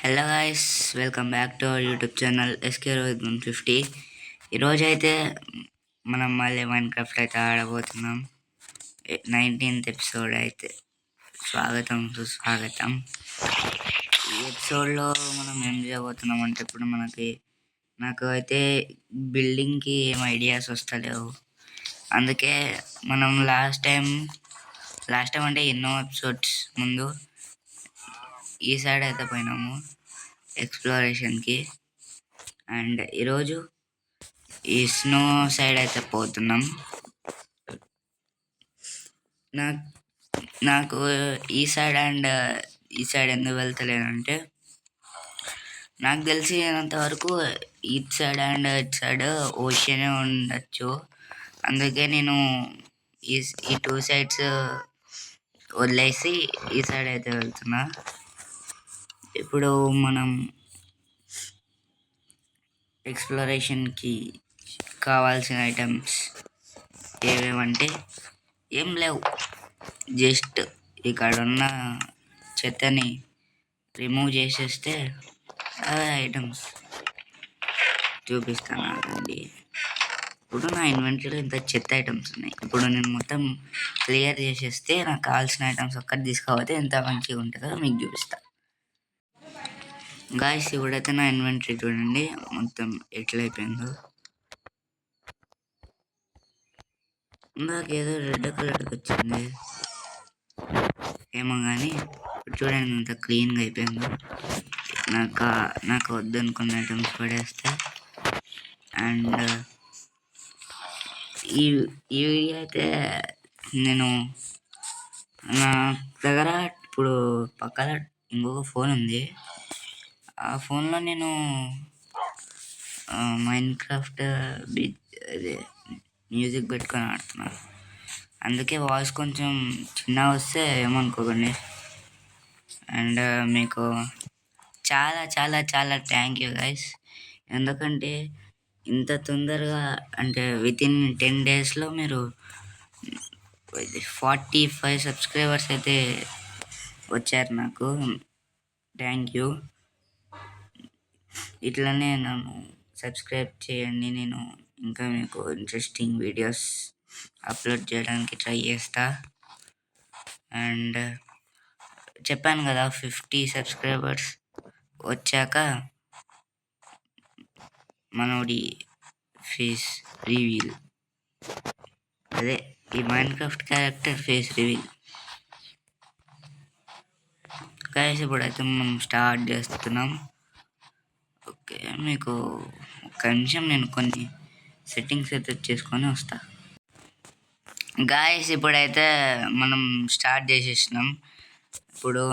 Hello guys, welcome back to our YouTube channel SK Rohit 150. ఈరోజు అయితే మనం మళ్ళీ మైన్క్రాఫ్ట్ అయితే ఆడబోతున్నాం. 19th ఎపిసోడ్ అయితే స్వాగతం సుస్వాగతం. ఈ ఎపిసోడ్లో మనం ఏం చేయబోతున్నాం అంటే ఇప్పుడు నాకు అయితే బిల్డింగ్కి ఏం ఐడియాస్ వస్తలేవు. అందుకే మనం లాస్ట్ టైం అంటే ఎన్నో ఎపిసోడ్స్ ముందు ఈ సైడ్ అయితే పోయినాము ఎక్స్ప్లోరేషన్కి. అండ్ ఈరోజు ఈ స్నో సైడ్ అయితే పోతున్నాం. నాకు ఈ సైడ్ ఎందుకు వెళ్తలేనంటే, నాకు తెలిసినంత వరకు ఇటు సైడ్ అండ్ ఇటు సైడ్ ఓషనే ఉండొచ్చు. అందుకే నేను ఈ టూ సైడ్స్ వదిలేసి ఈ సైడ్ అయితే వెళ్తున్నా. ఇప్పుడు మనం ఎక్స్ప్లోరేషన్కి కావాల్సిన ఐటమ్స్ ఏవేమంటే ఏం లేవు, జస్ట్ ఇక్కడ ఉన్న చెత్తని రిమూవ్ చేసేస్తే అవే ఐటమ్స్ చూపిస్తాను అండి. ఇప్పుడు నా ఇన్వెంటరీలో ఇంత చెత్త ఐటమ్స్ ఉన్నాయి. ఇప్పుడు నేను మొత్తం క్లియర్ చేసేస్తే నాకు కావాల్సిన ఐటమ్స్ ఒక్కటి తీసుకోకపోతే ఎంత మంచిగా ఉంటుందో మీకు చూపిస్తాను. గాయస్, ఇప్పుడైతే నా ఇన్వెంటరీ చూడండి మొత్తం ఎట్లయిపోయిందో. నాకేదో రెడ్ కలర్కి వచ్చింది ఏమో కానీ చూడండి ఎంత క్లీన్గా అయిపోయిందో. నాకు వద్దనుకున్న ఐటమ్స్ పడేస్తే. అండ్ ఈ వీడియో అయితే నేను నా దగ్గర ఇప్పుడు పక్కన ఇంకొక ఫోన్ ఉంది. ఆ ఫోన్లో నేను మైన్క్రాఫ్ట్ అదే మ్యూజిక్ పెట్టుకొని ఆడుతున్నాను. అందుకే వాయిస్ కొంచెం చిన్నగా వస్తే ఏమనుకోకండి. అండ్ మీకు చాలా చాలా చాలా థ్యాంక్ యూ గైస్. ఎందుకంటే ఇంత తొందరగా అంటే వితిన్ 10 daysలో మీరు 45 సబ్స్క్రైబర్స్ అయితే వచ్చారు నాకు. Thank you. ఇట్లనే నన్ను సబ్స్క్రైబ్ చేయండి. నేను ఇంకా మీకు ఇంట్రెస్టింగ్ వీడియోస్ అప్లోడ్ చేయడానికి ట్రై చేస్తా. అండ్ చెప్పాను కదా, 50 సబ్స్క్రైబర్స్ వచ్చాక మనోడి ఫేస్ రివీల్, అదే ఈ Minecraft character face reveal. Guys, ఇప్పుడైతే మనం స్టార్ట్ చేస్తున్నాం. ఓకే, మీకు ఒక నిమిషం నేను కొన్ని సెట్టింగ్స్ అయితే చేసుకొని వస్తా. గాయస్, ఇప్పుడైతే మనం స్టార్ట్ చేసేసినాం. ఇప్పుడు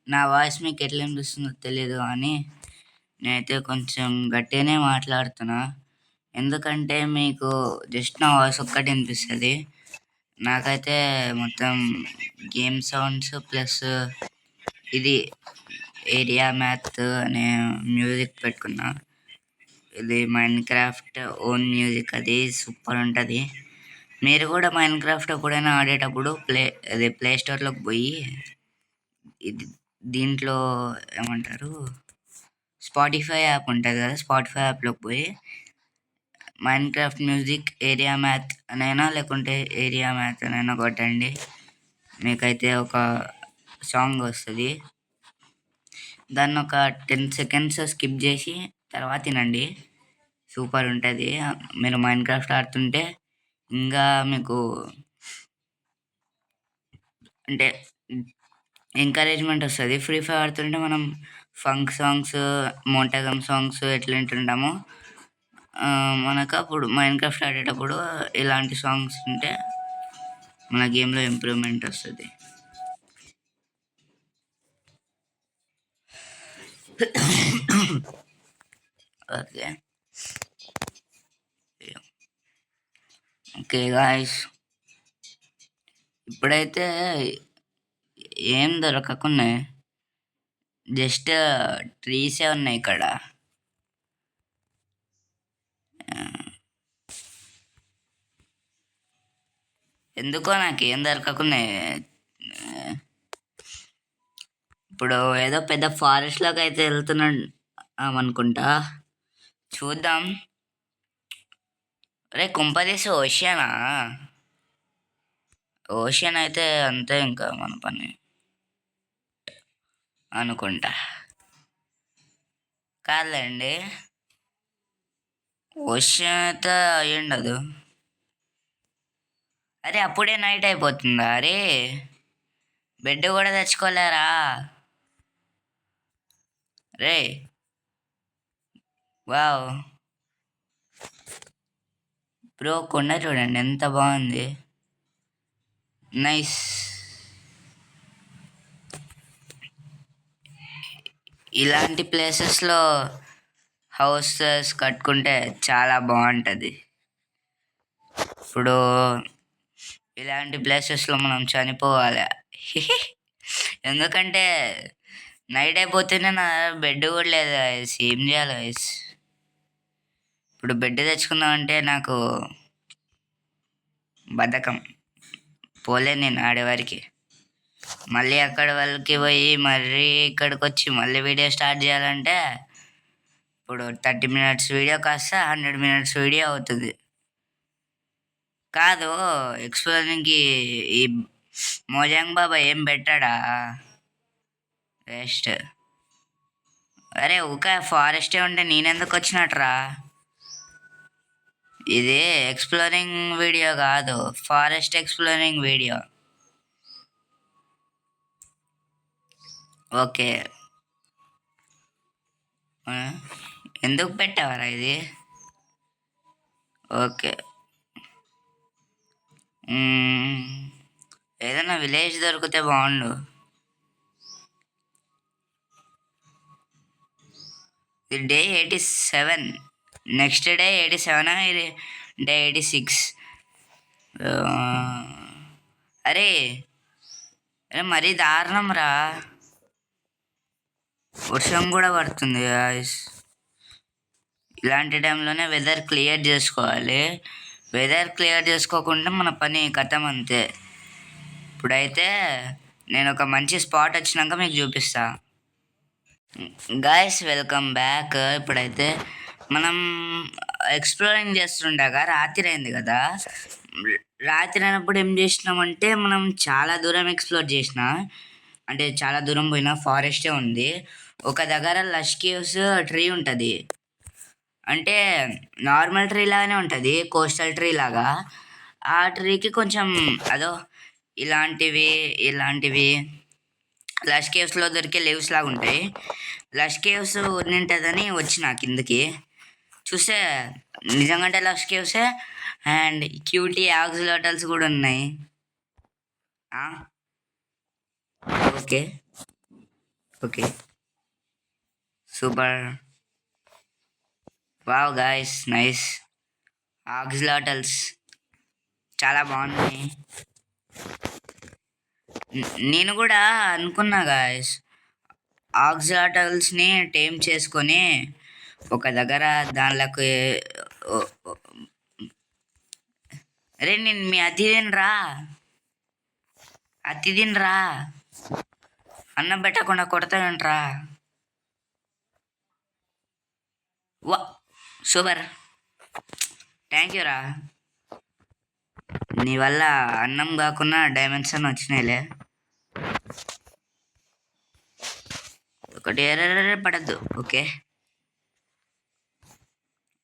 నా వాయిస్ మీకు ఎట్లా అనిపిస్తుందో తెలియదు కానీ నేనైతే కొంచెం గట్టిగానే మాట్లాడుతున్నా. ఎందుకంటే మీకు జస్ట్ నా వాయిస్ ఒక్కటి వినిపిస్తుంది. నాకైతే మొత్తం గేమ్ సౌండ్స్ ప్లస్ ఇది ఏరియా మ్యాథ్ అనే మ్యూజిక్ పెట్టుకున్నా. ఇది మైన్క్రాఫ్ట్ ఓన్ మ్యూజిక్, అది సూపర్ ఉంటుంది. మీరు కూడా మైన్క్రాఫ్ట్ ఎప్పుడైనా ఆడేటప్పుడు ప్లే స్టోర్లోకి పోయి ఇది దీంట్లో ఏమంటారు స్పాటిఫై యాప్ ఉంటుంది కదా, స్పాటిఫై యాప్లోకి పోయి మైన్క్రాఫ్ట్ మ్యూజిక్ ఏరియా మ్యాథ్ అనైనా లేకుంటే ఏరియా మ్యాథ్ అనైనా కొట్టండి. మీకైతే ఒక సాంగ్ వస్తుంది. దాన్ని ఒక 10 seconds స్కిప్ చేసి తర్వాత వినండి. సూపర్ ఉంటుంది. మీరు మైన్క్రాఫ్ట్ ఆడుతుంటే ఇంకా మీకు అంటే ఎంకరేజ్మెంట్ వస్తుంది. ఫ్రీ ఫైర్ ఆడుతుంటే మనం ఫంక్ సాంగ్స్, మోంటగమ్ సాంగ్స్ ఎట్లా వింటుంటామో మనకు అప్పుడు మైన్క్రాఫ్ట్ ఆడేటప్పుడు ఇలాంటి సాంగ్స్ ఉంటే మన గేమ్లో ఇంప్రూవ్మెంట్ వస్తుంది. ఓకే ఓకే గాయస్, ఇప్పుడైతే ఏం దొరకకున్నాయి, జస్ట్ ట్రీసే ఉన్నాయి ఇక్కడ. ఎందుకో నాకు ఏం దొరకకున్నాయి. ఇప్పుడు ఏదో పెద్ద ఫారెస్ట్లోకి అయితే వెళ్తున్నాం అనుకుంటా. చూద్దాం. రే కుంపదీసి ఓషియనా? ఓషియన్ అయితే అంతే ఇంకా మన పని అనుకుంటా. కాదులేండి, ఓషియన్ అయితే అయ్యుండదు. అరే అప్పుడే నైట్ అయిపోతుందా? అరే బెడ్ కూడా తెచ్చుకోలేరా రే? వావ్ బ్రో, కొండ చూడండి ఎంత బాగుంది. నైస్. ఇలాంటి ప్లేసెస్లో హౌసెస్ కట్టుకుంటే చాలా బాగుంటుంది. ఇప్పుడు ఇలాంటి ప్లేసెస్లో మనం చనిపోవాలి. ఎందుకంటే నైట్ అయిపోతేనే నా బెడ్ కూడా లేదు guys. ఏం చేయాలి guys? ఇప్పుడు బెడ్ తెచ్చుకుందామంటే నాకు బద్ధకం. పోలే నేను ఆడేవారికి. మళ్ళీ అక్కడ వాళ్ళకి పోయి మళ్ళీ ఇక్కడికి వచ్చి మళ్ళీ వీడియో స్టార్ట్ చేయాలంటే ఇప్పుడు 30 minutes వీడియో కాస్త 100 minutes వీడియో అవుతుంది. కాదు, ఎక్స్ప్లోరింగ్కి ఈ మోజాంగ్ బాబా ఏం పెట్టాడా? వేస్ట్. అరే ఊక ఫారెస్టే ఉంటే నేనెందుకు వచ్చినట్రా? ఇది ఎక్స్ప్లోరింగ్ వీడియో కాదు, ఫారెస్ట్ ఎక్స్ప్లోరింగ్ వీడియో. ఓకే, ఎందుకు పెట్టావరా ఇది? ఓకే, ఏదైనా విలేజ్ దొరికితే బాగుండు. ఇది డే 87. నెక్స్ట్ డే 87, ఇది డే 86. అరే అరే మరీ దారుణం రా. వర్షం కూడా పడుతుంది guys. ఇలాంటి టైంలోనే వెదర్ క్లియర్ చేసుకోవాలి. వెదర్ క్లియర్ చేసుకోకుండా మన పని కథం అంతే. ఇప్పుడైతే నేను ఒక మంచి స్పాట్ వచ్చినాక మీకు చూపిస్తా. Guys welcome back. ఇప్పుడైతే మనం ఎక్స్ప్లోరింగ్ చేస్తుండగా రాత్రి అయింది కదా. రాత్రి అయినప్పుడు ఏం చేసినామంటే మనం చాలా దూరం ఎక్స్ప్లోర్ చేసిన, అంటే చాలా దూరం పోయిన ఫారెస్టే ఉంది. ఒక దగ్గర లష్ కేవ్స్ ట్రీ ఉంటుంది. అంటే నార్మల్ ట్రీ లాగానే ఉంటుంది, కోస్టల్ ట్రీ లాగా. ఆ ట్రీకి కొంచెం అదో ఇలాంటివి లష్ కేవ్స్లో దొరికే లీవ్స్ లాగా ఉంటాయి. లష్ కేవ్స్ ఉన్నింటుందని వచ్చిన కిందకి చూస్తే నిజంగా లష్ కేవ్సే. అండ్ క్యూటీ ఆక్సిలోటల్స్ కూడా ఉన్నాయి. Okay okay, super. Wow guys, nice. Axolotls చాలా బాగున్నాయి. నేను కూడా అనుకున్నా గాయస్, ఆక్సిలోటల్స్ని టేమ్ చేసుకొని ఒక దగ్గర దానిలోకి. అరే నేను మీ అతి తినరా, అన్నం పెట్టకుండా కొడతానంట్రా. వా సూపర్, థ్యాంక్ యూ రా. నీ వల్ల అన్నం కాకుండా డైమండ్స్ అని వచ్చినాయిలే. ఒకటి ఎర్ర పడద్దు. ఓకే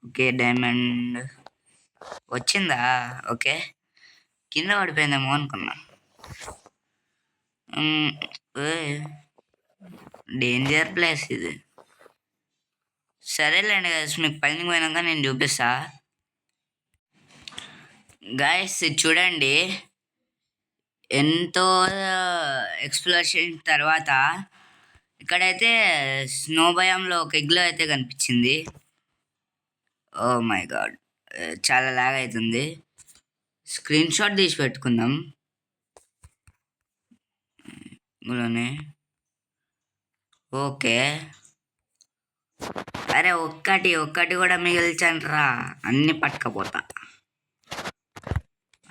ఓకే, డైమండ్ వచ్చిందా? ఓకే, కింద పడిపోయిందేమో అనుకున్నా. డేంజర్ ప్లేస్ ఇది. సరేలేండి గాయస్, మీకు పైనకి పోయినాక నేను చూపిస్తా. గాయస్ చూడండి, ఎంతో ఎక్స్ప్లోరేషన్ తర్వాత ఇక్కడైతే స్నో భయంలో ఒక ఎగ్లో అయితే కనిపించింది. ఓ మై గాడ్, చాలా లాగ్ అవుతుంది. స్క్రీన్ షాట్ తీసి పెట్టుకుందాం ఇందులోనే. ఓకే, అరే ఒక్కటి కూడా మిగిల్చండ్రా, అన్నీ పట్టుకపోతా.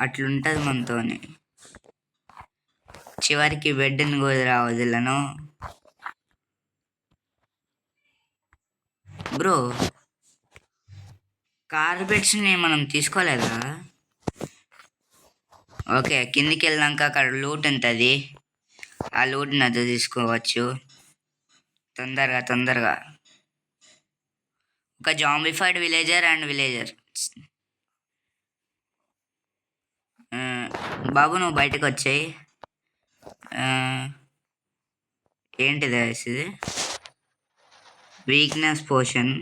అట్లుంటుంది మనతోని. చివరికి బెడ్ని కూడా వదిలను. బ్రో కార్పెట్స్ని మనం తీసుకోలేదా? ఓకే, కిందికి వెళ్ళాక అక్కడ లూట్ ఉంటుంది, ఆ లూట్ని అది తీసుకోవచ్చు తొందరగా తొందరగా. ఒక జాంబిఫైడ్ విలేజర్ అండ్ విలేజర్. బాబు నువ్వు బయటకు వచ్చాయి. ఏంటిది ఇది? వీక్నెస్ పోషన్.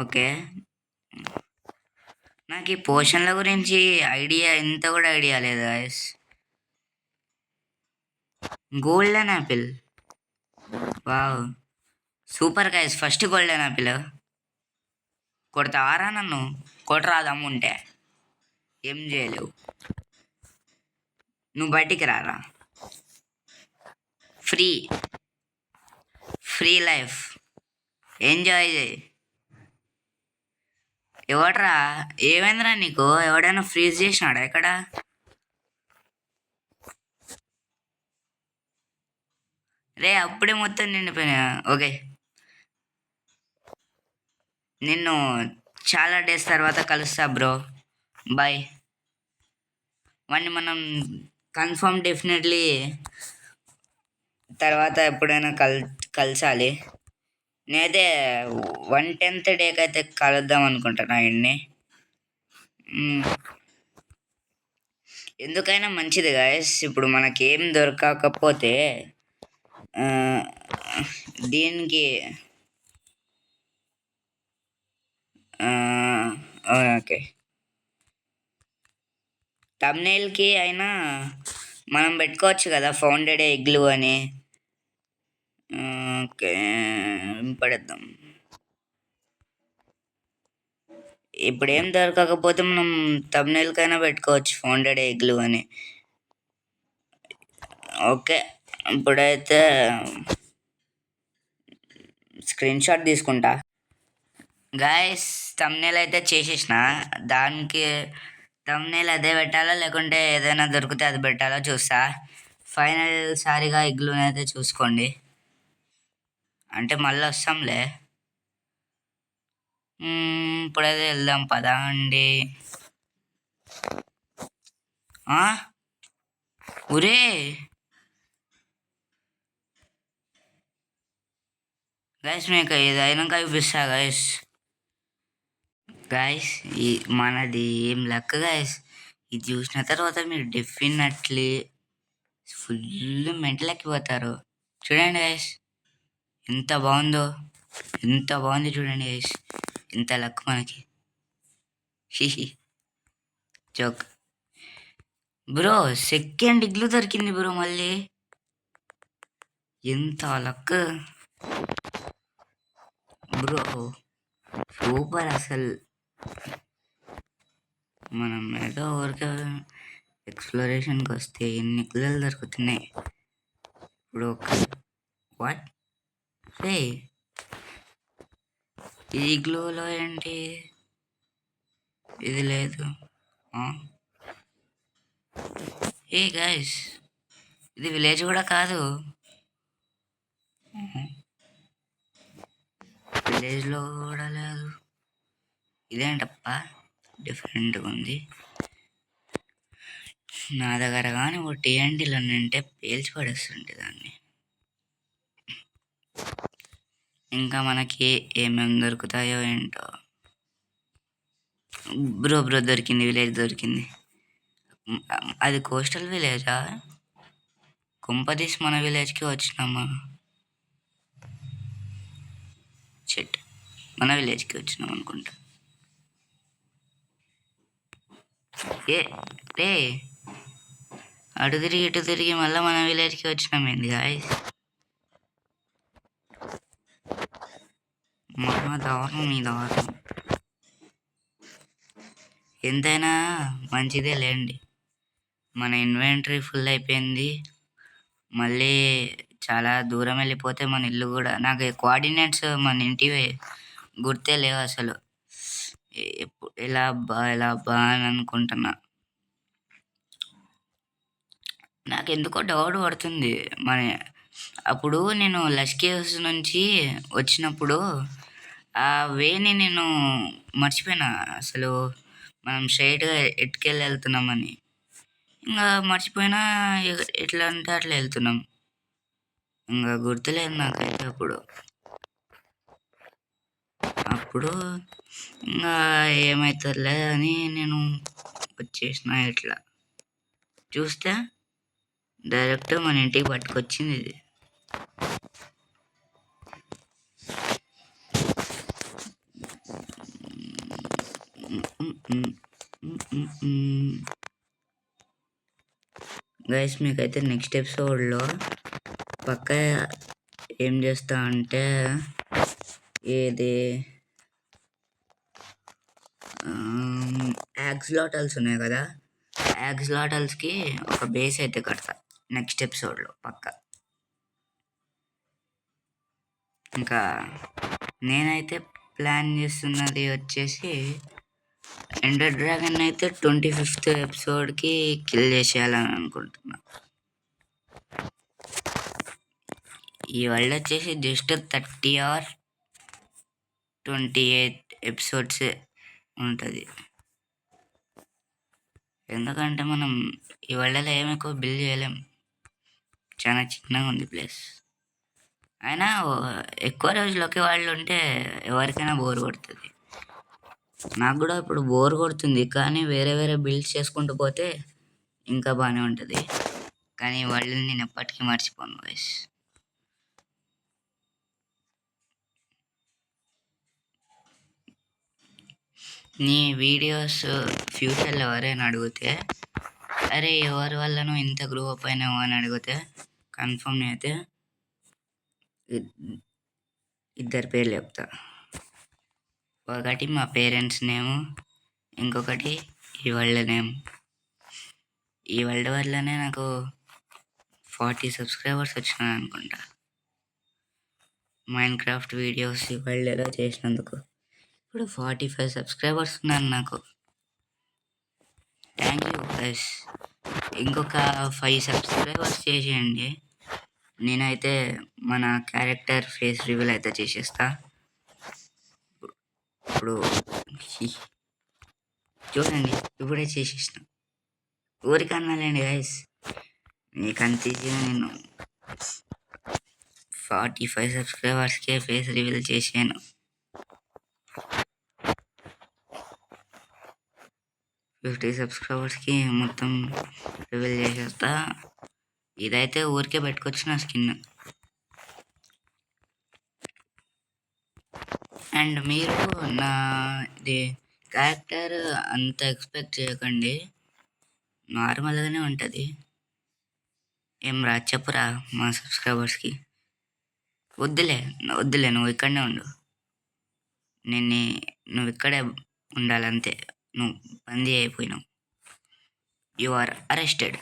ఓకే, నాకు ఈ పోషన్ల గురించి ఐడియా ఇంత కూడా ఐడియా లేదు guys. Golden apple, wow super guys. First golden apple. కొడతావారా నన్ను? కొట్టరాదు అమ్ముంటే, ఏం చేయలేవు. నువ్వు బయటికి రారా. ఫ్రీ ఫ్రీ లైఫ్ ఎంజాయ్ చేయి. ఎవడరా? ఏమైందిరా నీకు? ఎవడైనా ఫ్రీజ్ చేసినాడా ఎక్కడ? రే అప్పుడే మొత్తం నిండిపోయినా. ఓకే, నిన్ను చాలా డేస్ తర్వాత కలుస్తా బ్రో, బాయ్. వాడిని మనం కన్ఫర్మ్ డెఫినెట్లీ తర్వాత ఎప్పుడైనా కలిసాలి. నేనైతే 110th డేకి అయితే కలుద్దాం అనుకుంటున్నా ఆయన్ని. ఎందుకైనా మంచిది గాయస్. ఇప్పుడు మనకేం దొరకకపోతే దీనికి ఓకే థంబ్నెయిల్కి అయినా మనం పెట్టుకోవచ్చు కదా ఫౌండెడ్ ఎగ్లు అని. ఓకే పడేద్దాం. ఇప్పుడు ఏం దొరకకపోతే మనం థంబ్నెయిల్కైనా పెట్టుకోవచ్చు ఫౌండెడ్ ఎగ్లు అని. ఓకే, ఇప్పుడైతే స్క్రీన్ షాట్ తీసుకుంటా గాయస్. థంబ్నెయిల్ అయితే చేసేసిన. దానికి థంబ్నెయిల్ అదే పెట్టాలా లేకుంటే ఏదైనా దొరికితే అది పెట్టాలో చూస్తా. ఫైనల్ సారిగా ఎగ్లుని అయితే చూసుకోండి, అంటే మళ్ళీ వస్తాంలే. ఇప్పుడైతే వెళ్దాం పదా అండి. ఒరే గైస్, మీకు ఇది అయినాక చూపిస్తా గైస్. గైస్ ఈ మనది ఏం లక్ గైస్. ఇది చూసిన తర్వాత మీరు డెఫినెట్లీ ఫుల్ మెంటల్ ఎక్కిపోతారు. చూడండి గైస్ ఎంత బాగుందో, ఎంత బాగుంది చూడండి గైస్. ఎంత లక్ మనకి. జోక్ బ్రో, సెకండ్ ఇగ్లు దొరికింది బ్రో మళ్ళీ. ఎంత లక్ బ్రో, సూపర్ అసలు. మనం ఏదో ఊరికే ఎక్స్ప్లోరేషన్కి వస్తే ఎన్ని ఇగ్గులు దొరుకుతున్నాయి. ఇప్పుడు వాట్ రే, ఈ ఇగ్లూలో ఏంటి ఇది లేదు? ఏ గైస్, ఇది విలేజ్ కూడా కాదు. విలేజ్లో కూడా లేదు. ఇదేంటప్ప డిఫరెంట్గా ఉంది. నా దగ్గర కానీ ఒక టీఎన్టీలో ఉంటే పేల్చి పడేస్తుంటే దాన్ని. ఇంకా మనకి ఏమేమి దొరుకుతాయో ఏంటో. బ్రో దొరికింది, విలేజ్ దొరికింది. అది కోస్టల్ విలేజా? కుంపదీసి మన విలేజ్కి వచ్చినామా? చెట్ మన విలేజ్కి వచ్చినాం అనుకుంటా. ఏ రే, అటు తిరిగి ఇటు తిరిగి మళ్ళీ మన విలేజ్కి వచ్చినాం ఏంది గాయస్? మహా దారుణం ఈ దారుణం. ఎంతైనా మంచిదే లేండి, మన ఇన్వెంటరీ ఫుల్ అయిపోయింది. మళ్ళీ చాలా దూరం వెళ్ళిపోతే మన ఇల్లు కూడా, నాకు కోఆర్డినేట్స్ మన ఇంటివి గుర్తే లేవు అసలు. ఎలా అబ్బా అని అనుకుంటున్నా. నాకు ఎందుకో డౌట్ పడుతుంది, మన అప్పుడు నేను లష్ కేవ్స్ నుంచి వచ్చినప్పుడు ఆ వేని నేను మర్చిపోయినా అసలు. మనం స్ట్రైట్గా ఎట్టుకెళ్ళి వెళ్తున్నామని ఇంకా మర్చిపోయినా. ఎట్లా అంటే అట్లా వెళ్తున్నాం. ఇంకా గుర్తులేదు నాకైతే అప్పుడు. అప్పుడు ఇంకా ఏమవుతుందిలే అని నేను వచ్చేసిన. ఇట్లా చూస్తే డైరెక్ట్ మన ఇంటికి పట్టుకొచ్చింది ఇది. గైస్ మీకైతే నెక్స్ట్ ఎపిసోడ్లో పక్క ఏం చేస్తా అంటే ఏది యాక్స్లాటల్స్ ఉన్నాయి కదా, యాక్స్లాటల్స్కి ఒక బేస్ అయితే కడతా నెక్స్ట్ ఎపిసోడ్లో పక్క. ఇంకా నేనైతే ప్లాన్ చేస్తున్నది వచ్చేసి ఎండర్ డ్రాగన్ అయితే 25th ఎపిసోడ్కి కిల్ చేసేయాలని అనుకుంటున్నా. ఈ వరల్డ్ వచ్చేసి జస్ట్ 30 or 28 ఎపిసోడ్సే ఉంటుంది. ఎందుకంటే మనం ఈ వరల్డ్లో ఏమి ఎక్కువ బిల్డ్ చేయలేం, చాలా చిన్నగా ఉంది ప్లేస్. అయినా ఎక్కువ రోజులు ఒకే వాళ్ళు ఉంటే ఎవరికైనా బోర్ కొడుతుంది. నాకు కూడా ఇప్పుడు బోర్ కొడుతుంది, కానీ వేరే వేరే బిల్డ్స్ చేసుకుంటూ పోతే ఇంకా బాగానే ఉంటుంది. కానీ వాళ్ళు నేను ఎప్పటికీ మర్చిపోను గైస్. నీ వీడియోస్ ఫ్యూచర్లో ఎవరైనా అడిగితే, అరే ఎవరి వల్ల నువ్వు ఇంత గ్రో అప్ అయినావు అని అడిగితే కన్ఫర్మ్ అయితే ఇద్దరు పేర్లు చెప్తా. ఒకటి మా పేరెంట్స్ నేము, ఇంకొకటి ఈ వరల్డ్ నేమ్. ఈ వరల్డ్ వల్లనే నాకు 40 సబ్స్క్రైబర్స్ వచ్చినాయి అనుకుంటా, మైండ్ క్రాఫ్ట్ వీడియోస్ ఈ వరల్డ్లో చేసినందుకు. ఇప్పుడు 45 సబ్స్క్రైబర్స్ ఉన్నారు నాకు. Thank you guys. ఇంకొక 5 సబ్స్క్రైబర్స్ చేసేయండి, నేనైతే మన క్యారెక్టర్ ఫేస్ రివీల్ అయితే చేసేస్తా. ఇప్పుడు చూడండి, ఇప్పుడే చేసేసిన. ఊరికన్నాలేండి గైస్, మీకు అంత ఈజీగా నేను 45 సబ్స్క్రైబర్స్కే ఫేస్ రివీల్ చేశాను. 50 సబ్స్క్రైబర్స్కి మొత్తం రివీల్ చేసేస్తా. ఇదైతే ఊరికే పెట్టుకొచ్చిన స్కిన్. అండ్ మీరు నా ఇది క్యారెక్టర్ అంత ఎక్స్పెక్ట్ చేయకండి, నార్మల్గానే ఉంటుంది. ఏం రా చెప్పురా మా సబ్స్క్రైబర్స్కి. వద్దులే వద్దులే, నువ్వు ఇక్కడనే ఉండు. నువ్వు ఇక్కడే ఉండాలంతే. నువ్వు బందీ అయిపోయినావు, you are arrested.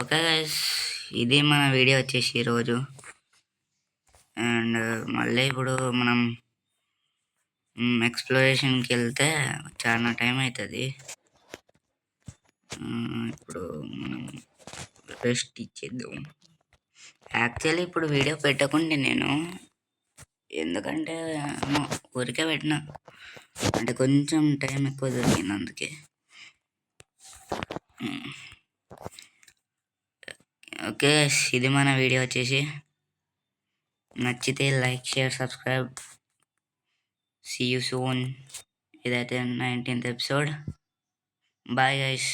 Okay guys, ఇది మన వీడియో వచ్చేసి ఈరోజు. అండ్ మళ్ళీ ఇప్పుడు మనం ఎక్స్ప్లోరేషన్కి వెళ్తే చాలా టైం అవుతుంది. ఇప్పుడు మనం రెస్ట్ ఇచ్చేద్దాం. యాక్చువల్లీ ఇప్పుడు వీడియో పెట్టకుండా నేను, ఎందుకంటే ఊరికే పెట్టిన, అంటే కొంచెం టైం ఎక్కువ దొరికింది అందుకే. ఓకే, ఇది మన వీడియో వచ్చేసి. నచ్చితే like, share, subscribe. See you soon. ఇదైతే 19th ఎపిసోడ్. Bye guys.